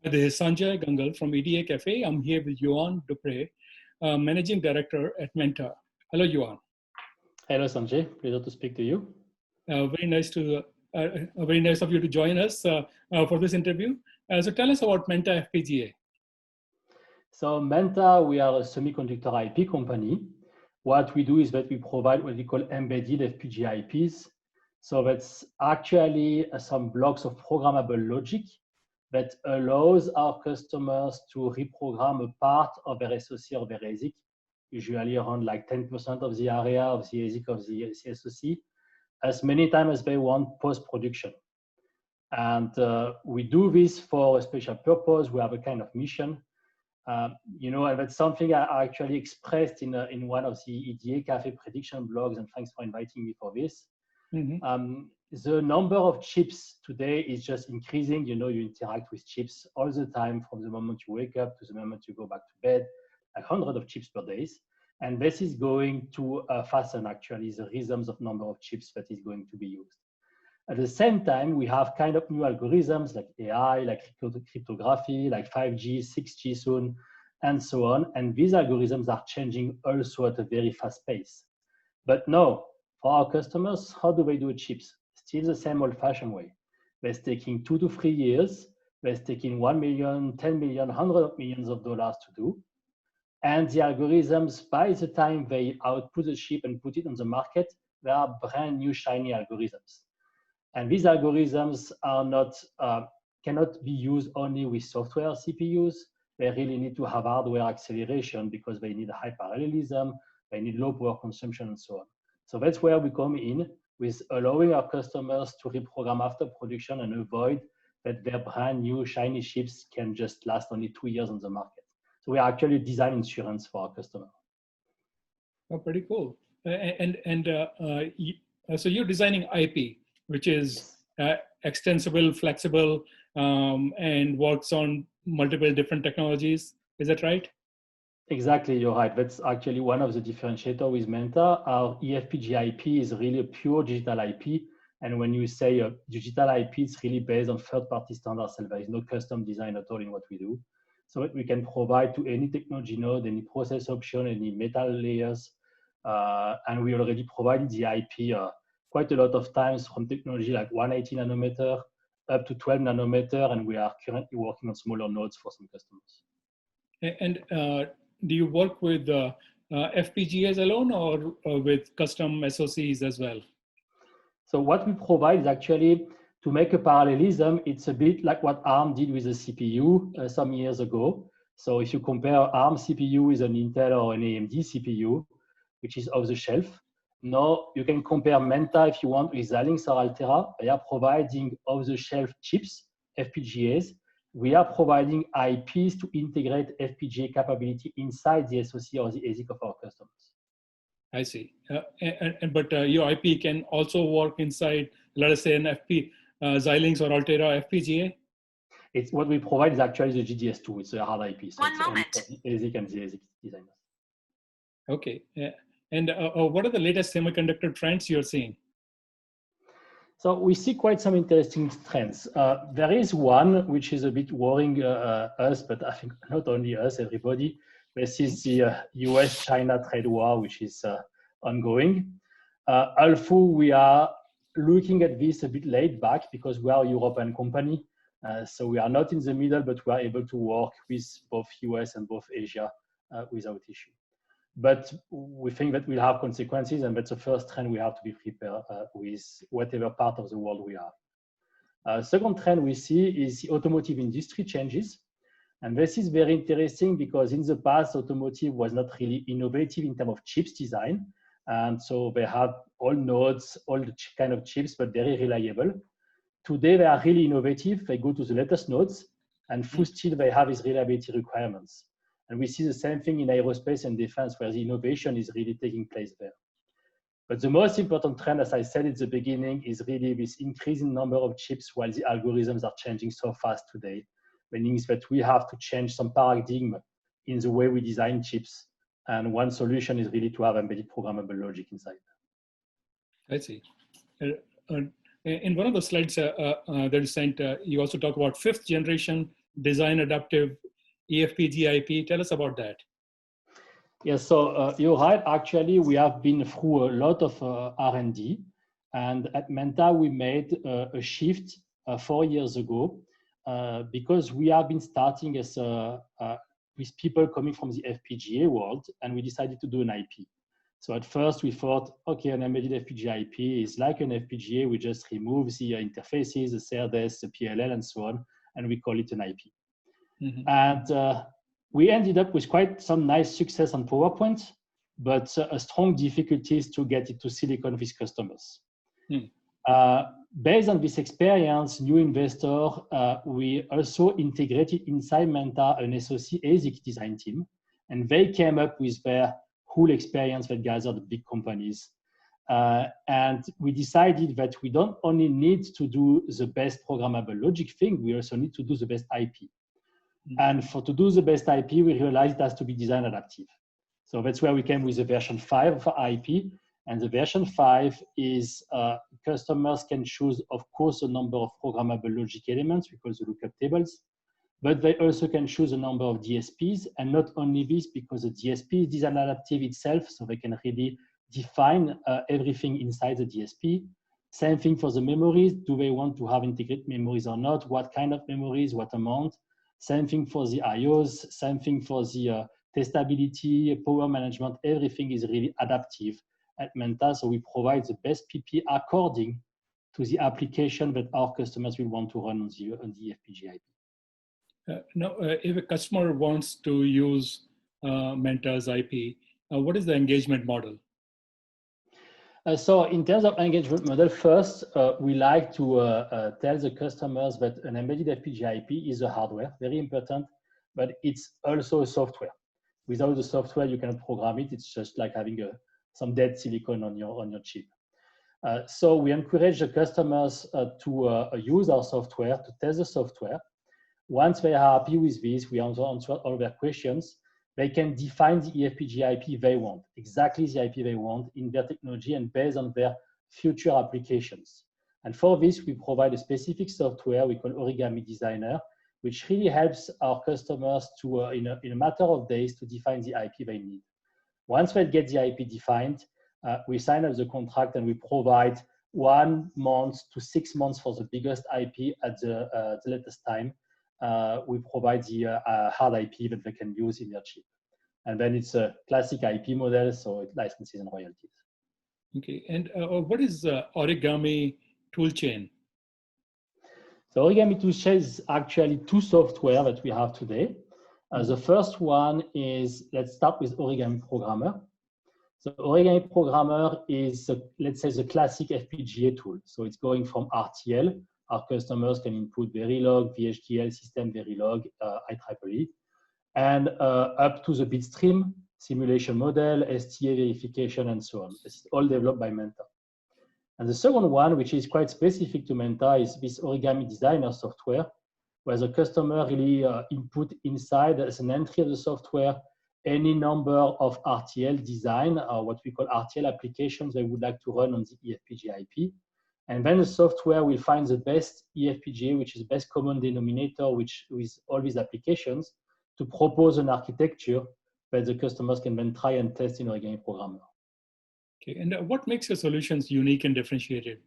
This is Sanjay Gangal from EDA Cafe. I'm here with Yuan Dupre, Managing Director at Menta. Hello, Yuan. Hello, Sanjay. Pleasure to speak to you. Very very nice of you to join us for this interview. So tell us about Menta FPGA. So Menta, we are a semiconductor IP company. What we do is that we provide what we call embedded FPGA IPs. So that's actually some blocks of programmable logic that allows our customers to reprogram a part of their SoC or their ASIC, usually around like 10% of the area of the ASIC of the SoC, as many times as they want post-production. And we do this for a special purpose. We have a kind of mission. And that's something I actually expressed in one of the EDA Cafe prediction blogs, and thanks for inviting me for this. Mm-hmm. The number of chips today is just increasing. You interact with chips all the time from the moment you wake up to the moment you go back to bed, like hundreds of chips per day. And this is going to fasten actually the rhythms of number of chips that is going to be used. At the same time, we have kind of new algorithms like AI, like cryptography, like 5G, 6G soon, and so on. And these algorithms are changing also at a very fast pace. But no, for our customers, how do they do chips? Still the same old-fashioned way. They're taking 2 to 3 years. They're taking 1 million, 10 million, hundreds of millions of dollars to do. And the algorithms, by the time they output the chip and put it on the market, they are brand new shiny algorithms. And these algorithms are not cannot be used only with software CPUs. They really need to have hardware acceleration because they need high parallelism, they need low power consumption, and so on. So that's where we come in with allowing our customers to reprogram after production and avoid that their brand new shiny chips can just last only 2 years on the market. So we are actually design insurance for our customer. Oh, pretty cool. So you're designing IP, which is extensible, flexible, and works on multiple different technologies. Is that right? Exactly, you're right. That's actually one of the differentiators with Menta. Our eFPGA IP is really a pure digital IP. And when you say a digital IP, it's really based on third-party standards. There is no custom design at all in what we do. So we can provide to any technology node, any process option, any metal layers. And we already provided the IP quite a lot of times from technology like 180 nanometer up to 12 nanometer. And we are currently working on smaller nodes for some customers. And do you work with FPGAs alone or with custom SoCs as well? So what we provide is actually to make a parallelism. It's a bit like what ARM did with the CPU some years ago. So if you compare ARM CPU with an Intel or an AMD CPU, which is off the shelf, now you can compare Menta if you want with Xilinx or Altera. They are providing off the shelf chips, FPGAs. We are providing IPs to integrate FPGA capability inside the SoC or the ASIC of our customers. I see. But your IP can also work inside, let us say, an Xilinx or Altera FPGA? It's what we provide is actually the GDS2. It's a hard IP. So One moment. The ASIC and the ASIC designers. Okay. And what are the latest semiconductor trends you're seeing? So we see quite some interesting trends. There is one which is a bit worrying us, but I think not only us, everybody. This is the US-China trade war, which is ongoing. Also, we are looking at this a bit laid back because we are a European company. So we are not in the middle, but we are able to work with both US and both Asia without issue. But we think that will have consequences, and that's the first trend we have to be prepared with whatever part of the world we are. Second trend we see is the automotive industry changes. And this is very interesting because in the past, automotive was not really innovative in terms of chips design. And so they had all nodes, all the kind of chips, but very reliable. Today, they are really innovative. They go to the latest nodes, and full still they have these reliability requirements. And we see the same thing in aerospace and defense, where the innovation is really taking place there. But the most important trend, as I said at the beginning, is really this increasing number of chips while the algorithms are changing so fast today, meaning that we have to change some paradigm in the way we design chips. And one solution is really to have embedded programmable logic inside. I see. In one of the slides that you sent, you also talk about 5th generation design adaptive eFPGA IP. Tell us about that. Yes, so you're right. Actually, we have been through a lot of R&D, and at Menta we made a shift 4 years ago because we have been starting as with people coming from the FPGA world, and we decided to do an IP. So at first we thought, okay, an embedded FPGA IP is like an FPGA. We just remove the interfaces, the SerDes, the PLL, and so on, and we call it an IP. Mm-hmm. And we ended up with quite some nice success on PowerPoint, but strong difficulties to get it to silicon with customers. Based on this experience, new investor, we also integrated inside Menta an SoC ASIC design team, and they came up with their cool experience that gathered the big companies. And we decided that we don't only need to do the best programmable logic thing, we also need to do the best IP. And to do the best IP, we realized it has to be design adaptive. So that's where we came with the version 5 of IP. And the version 5 is customers can choose, of course, a number of programmable logic elements, we call the lookup tables, but they also can choose a number of DSPs. And not only this, because the DSP is design adaptive itself, so they can really define everything inside the DSP. Same thing for the memories. Do they want to have integrated memories or not? What kind of memories, what amount? Same thing for the IOs, same thing for the testability, power management, everything is really adaptive at Menta. So we provide the best PP according to the application that our customers will want to run on the FPGA IP. Now, if a customer wants to use Menta's IP, what is the engagement model? So in terms of engagement model, first, we like to tell the customers that an embedded FPGA IP is a hardware, very important, but it's also a software. Without the software, you cannot program it. It's just like having some dead silicon on your chip. So we encourage the customers to use our software, to test the software. Once they are happy with this, we answer all their questions. They can define the eFPGA IP they want, exactly the IP they want in their technology and based on their future applications. And for this, we provide a specific software we call Origami Designer, which really helps our customers to, in a matter of days, to define the IP they need. Once they get the IP defined, we sign up the contract and we provide 1 month to 6 months for the biggest IP at the latest time. We provide the hard IP that they can use in their chip. And then it's a classic IP model, so it licenses and royalties. Okay, and what is Origami toolchain? So Origami toolchain is actually 2 software that we have today. The first one is, let's start with Origami Programmer. So Origami Programmer is, let's say, the classic FPGA tool. So it's going from RTL. Our customers can input Verilog, VHDL, System Verilog, IEEE, and up to the bitstream, simulation model, STA verification, and so on. This is all developed by Menta. And the second one, which is quite specific to Menta, is this Origami Designer software, where the customer really input inside as an entry of the software any number of RTL design, or what we call RTL applications they would like to run on the eFPGA IP. And then the software will find the best eFPGA, which is the best common denominator, which with all these applications, to propose an architecture that the customers can then try and test in Origami Programmer. Okay, and what makes your solutions unique and differentiated?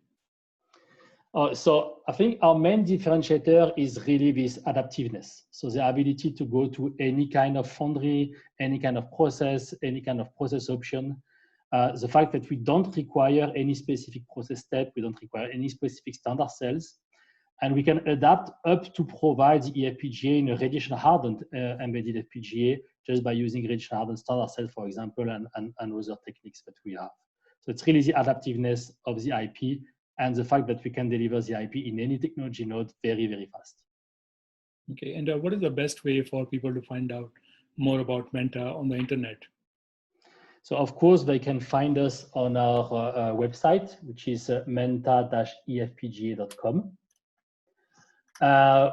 So I think our main differentiator is really this adaptiveness. So the ability to go to any kind of foundry, any kind of process option. The fact that we don't require any specific process step, we don't require any specific standard cells, and we can adapt up to provide the eFPGA in a radiation hardened embedded FPGA just by using radiation hardened standard cells, for example, and other techniques that we have. So it's really the adaptiveness of the IP and the fact that we can deliver the IP in any technology node very, very fast. Okay, and what is the best way for people to find out more about Menta on the internet? So of course, they can find us on our website, which is menta-efpga.com.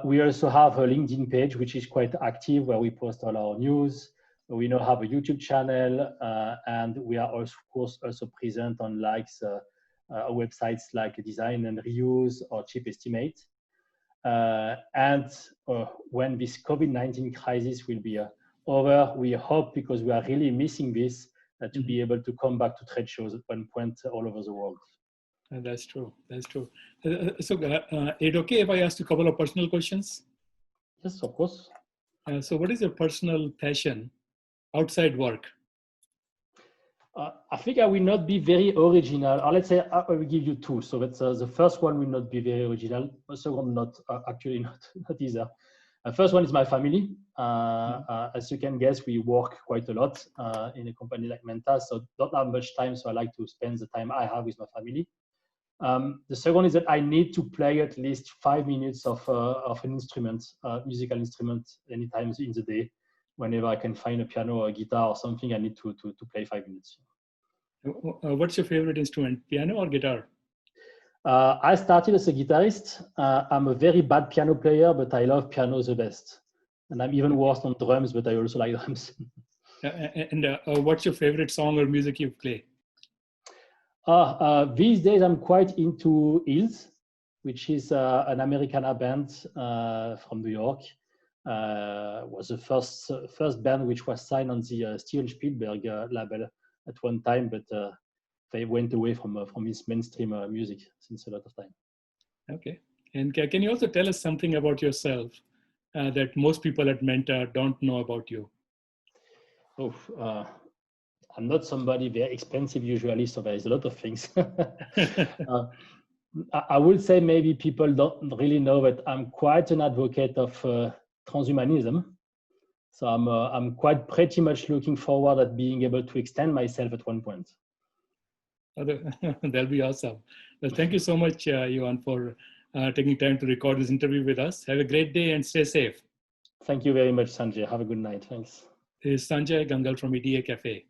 We also have a LinkedIn page, which is quite active, where we post all our news. We now have a YouTube channel, and we are also, of course, also present on websites like Design and Reuse or Chip Estimate. And when this COVID-19 crisis will be over, we hope, because we are really missing this, to be able to come back to trade shows at one point all over the world. That's true. That's true. So, is it okay if I ask you a couple of personal questions? Yes, of course. So, what is your personal passion outside work? I think I will not be very original. Or let's say I will give you two. So that's the first one will not be very original. The second, not actually not either. The first one is my family. As you can guess, we work quite a lot in a company like Menta, so don't have much time. So I like to spend the time I have with my family. The second is that I need to play at least 5 minutes of an instrument, musical instrument, anytime in the day. Whenever I can find a piano or a guitar or something, I need to play 5 minutes. What's your favorite instrument, piano or guitar? I started as a guitarist. I'm a very bad piano player, but I love piano the best. And I'm even worse on drums, but I also like drums. And what's your favorite song or music you play? These days, I'm quite into Hills, which is an Americana band from New York. Was the first band which was signed on the Steven Spielberg label at one time, but they went away from this mainstream music since a lot of time. Okay. And can you also tell us something about yourself that most people at Menta don't know about you? I'm not somebody very expensive usually, so there's a lot of things. I would say maybe people don't really know that I'm quite an advocate of transhumanism. So I'm quite pretty much looking forward at being able to extend myself at one point. That'll be awesome. Well, thank you so much, Johan, for taking time to record this interview with us. Have a great day and stay safe. Thank you very much, Sanjay. Have a good night. Thanks. This is Sanjay Gangal from EDA Cafe.